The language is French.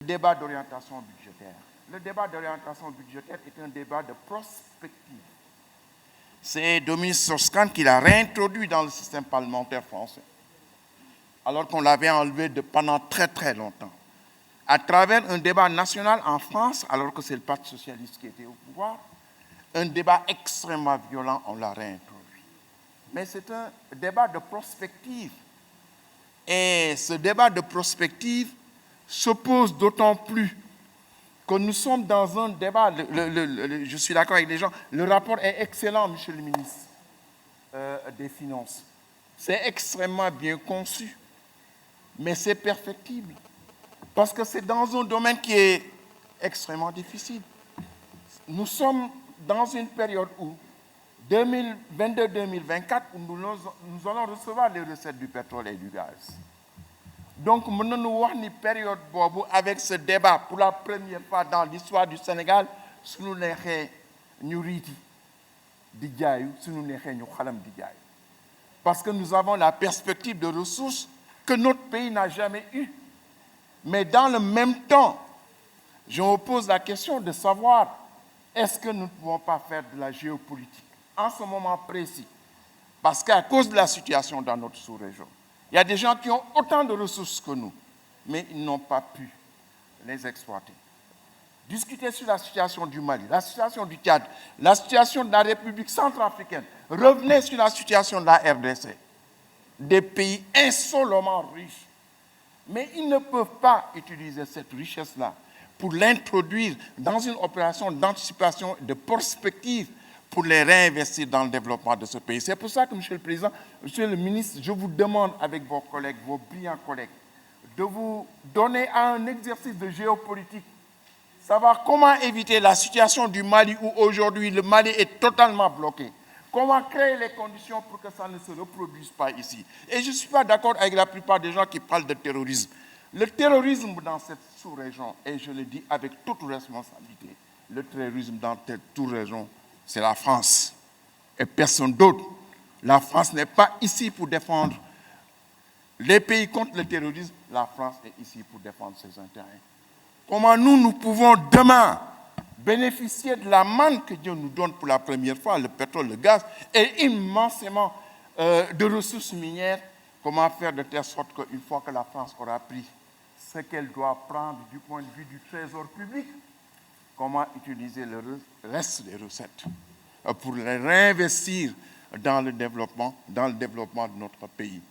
débat d'orientation budgétaire. Le débat d'orientation budgétaire est un débat de prospective. C'est Dominique Strauss-Kahn qui l'a réintroduit dans le système parlementaire français, alors qu'on l'avait enlevé pendant très très longtemps. À travers un débat national en France, alors que c'est le Parti socialiste qui était au pouvoir, un débat extrêmement violent, on l'a réintroduit. Mais c'est un débat de prospective. Et ce débat de prospective s'oppose d'autant plus que nous sommes dans un débat, je suis d'accord avec les gens, le rapport est excellent, monsieur le ministre des Finances. C'est extrêmement bien conçu, mais c'est perfectible. Parce que c'est dans un domaine qui est extrêmement difficile. Nous sommes dans une période où, 2022-2024, où nous allons recevoir les recettes du pétrole et du gaz. Donc, nous avons une période avec ce débat pour la première fois dans l'histoire du Sénégal, si nous nous parce que nous avons la perspective de ressources que notre pays n'a jamais eues. Mais dans le même temps, je me pose la question de savoir est-ce que nous ne pouvons pas faire de la géopolitique en ce moment précis? Parce qu'à cause de la situation dans notre sous-région, il y a des gens qui ont autant de ressources que nous, mais ils n'ont pas pu les exploiter. Discuter sur la situation du Mali, la situation du Tchad, la situation de la République centrafricaine. Revenez sur la situation de la RDC. Des pays insolemment riches. Mais ils ne peuvent pas utiliser cette richesse-là pour l'introduire dans une opération d'anticipation, de prospective, pour les réinvestir dans le développement de ce pays. C'est pour ça que, Monsieur le Président, Monsieur le Ministre, je vous demande avec vos collègues, vos brillants collègues, de vous donner un exercice de géopolitique, savoir comment éviter la situation du Mali où aujourd'hui le Mali est totalement bloqué. Comment créer les conditions pour que ça ne se reproduise pas ici. Et je ne suis pas d'accord avec la plupart des gens qui parlent de terrorisme. Le terrorisme dans cette sous-région, et je le dis avec toute responsabilité, le terrorisme dans cette sous-région, c'est la France et personne d'autre. La France n'est pas ici pour défendre les pays contre le terrorisme. La France est ici pour défendre ses intérêts. Comment nous pouvons demain bénéficier de la manne que Dieu nous donne pour la première fois, le pétrole, le gaz, et immensément de ressources minières, comment faire de telle sorte qu'une fois que la France aura pris ce qu'elle doit prendre du point de vue du trésor public, comment utiliser le reste des recettes pour les réinvestir dans le développement de notre pays.